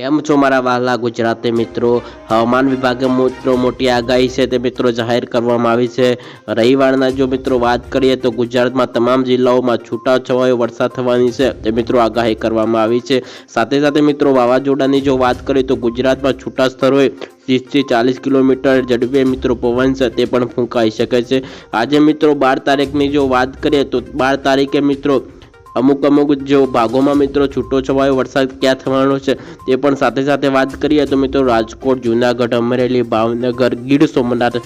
કેમ છો મારા વહાલા ગુજરાતી મિત્રો। હવામાન વિભાગે મિત્રો મોટી આગાહી છે તે મિત્રો જાહેર કરવામાં આવી છે। રવિવારના જો મિત્રો વાત કરીએ તો ગુજરાતમાં તમામ જિલ્લાઓમાં છૂટાછવાયો વરસાદ થવાની છે તે મિત્રો આગાહી કરવામાં આવી છે। સાથે સાથે મિત્રો વાવાઝોડાની જો વાત કરીએ તો ગુજરાતમાં છૂટા સ્થળોએ 30 થી 40 કિલોમીટર ઝડપે મિત્રો પવન છે તે પણ ફૂંકાઈ શકે છે। આજે મિત્રો 12 તારીખની જો વાત કરીએ તો 12 તારીખે મિત્રો અમુક જો ભાગોમાં મિત્રો છૂટો છવાયો વરસાદ ક્યાં થવાનો છે તે પણ સાથે સાથે વાત કરીએ તો મિત્રો રાજકોટ, જૂનાગઢ, અમરેલી, ભાવનગર, ગીર સોમનાથ,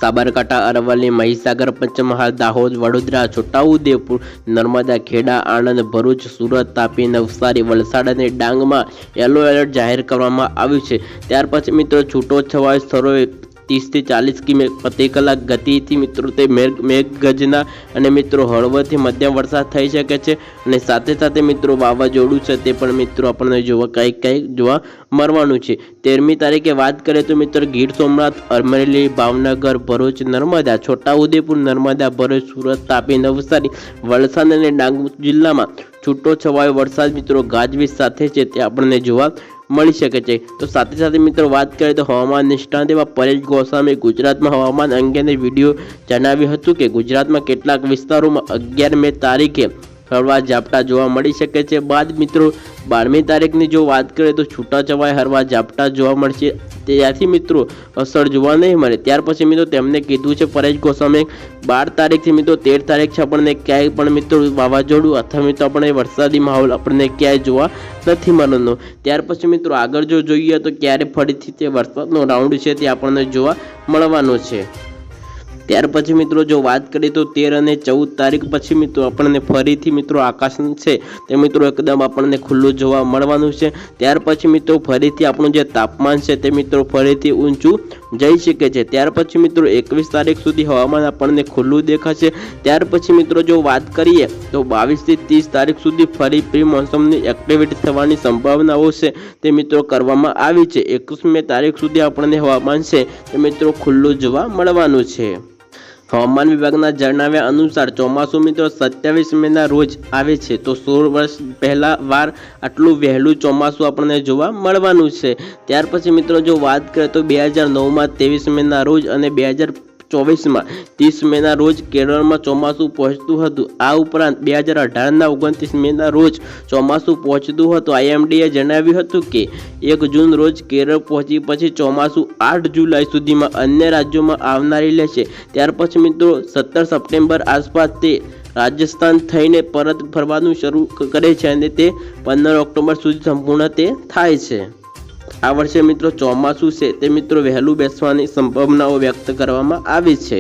સાબરકાંઠા, અરવલ્લી, મહીસાગર, પંચમહાલ, દાહોદ, વડોદરા, છોટાઉદેપુર, નર્મદા, ખેડા, આણંદ, ભરૂચ, સુરત, તાપી, નવસારી, વલસાડ અને ડાંગમાં યલો એલર્ટ જાહેર કરવામાં આવ્યું છે। ત્યાર પછી મિત્રો છૂટો છવાયો સ્થળોએ 30 થી 40 કિમી પ્રતિ કલાક ગતિથી મિત્રો તે મેઘગર્જના અને મિત્રો હળવોથી મધ્યમ વરસાદ થઈ શકે છે અને સાથે સાથે મિત્રો વાવાઝોડું છે તે પણ મિત્રો આપણને જોવા મળવાનું છે। 13મી તારીખે વાત કરીએ તો મિત્રો ગીર સોમનાથ, અમરેલી, ભાવનગર, ભરૂચ, નર્મદા, છોટાઉદેપુર, નર્મદા, ભરૂચ, સુરત, તાપી, નવસારી, વલસાડ અને ડાંગ જિલ્લામાં છૂટો છવાયો વરસાદ મિત્રો ગાજવીજ સાથે છે તે આપણને જોવા મળી શકે છે। તો સાથે સાથે મિત્રો વાત કરીએ તો હવામાન નિષ્ણાત એવા પરેશ ગોસ્વામી ગુજરાતમાં હવામાન અંગેની વિડીયો જણાવ્યું હતું કે ગુજરાતમાં કેટલાક વિસ્તારોમાં 11મી તારીખે હળવા ઝાપટા જોવા મળી શકે છે। બાદ મિત્રો 12મી તારીખની જો વાત કરીએ તો છૂટાછવાયા હળવા ઝાપટા જોવા મળશે। ત્યાંથી મિત્રો અસર જોવા નહીં મળે। ત્યાર પછી મિત્રો તેમને કીધું છે પરેશ ગોસ્વામી 12 તારીખથી મિત્રો 13 તારીખ છે આપણને ક્યાંય પણ મિત્રો વાવાઝોડું અથવા મિત્રો આપણે વરસાદી માહોલ આપણને ક્યાંય જોવા નથી મળવાનો। ત્યાર પછી મિત્રો આગળ જો જોઈએ તો ક્યારે ફરીથી તે વરસાદનો રાઉન્ડ છે તે આપણને જોવા મળવાનો છે। ત્યાર પછી મિત્રો જો વાત કરીએ તો 13 અને 14 તારીખ પછી મિત્રો આપણને ફરીથી મિત્રો આકાશ છે તે મિત્રો એકદમ આપણને ખુલ્લું જોવા મળવાનું છે। ત્યાર પછી મિત્રો ફરીથી આપણું જે તાપમાન છે તે મિત્રો ફરીથી ઊંચું જઈ શકે છે। ત્યાર પછી મિત્રો 21 તારીખ સુધી હવામાન આપણને ખુલ્લું દેખાશે। ત્યાર પછી મિત્રો જો વાત કરીએ તો 22 થી 30 તારીખ સુધી ફરી પ્રી મોન્સૂનની એક્ટિવિટી થવાની સંભાવનાઓ છે તે મિત્રો કરવામાં આવી છે। 21મી તારીખ સુધી આપણને હવામાન છે તે મિત્રો ખુલ્લું જોવા મળવાનું છે। હવામાન વિભાગના જણાવ્યા અનુસાર ચોમાસું મિત્રો 27 મેના રોજ આવે છે તો 16 વર્ષ પહેલા વાર આટલું વહેલું ચોમાસું આપણને જોવા મળવાનું છે। ત્યાર પછી મિત્રો જો વાત કરીએ તો 2009માં 23 મેના રોજ અને 2024માં 30 મેના રોજ કેરળમાં ચોમાસું પહોંચતું હતું। આ ઉપરાંત 2018ના 29 મેના રોજ ચોમાસું પહોંચતું હતું। IMDએ જણાવ્યું હતું કે 1 જૂન રોજ કેરળ પહોંચી પછી ચોમાસું 8 જુલાઈ સુધીમાં અન્ય રાજ્યોમાં આવનારી લેશે। ત્યાર પછી મિત્રો 17 સપ્ટેમ્બર આસપાસ તે રાજસ્થાન થઈને પરત ફરવાનું શરૂ કરે છે અને તે 15 ઓક્ટોબર સુધી સંપૂર્ણ તે થાય છે। આ વર્ષે મિત્રો ચોમાસું છે તે મિત્રો વહેલું બેસવાની સંભાવનાઓ વ્યક્ત કરવામાં આવી છે।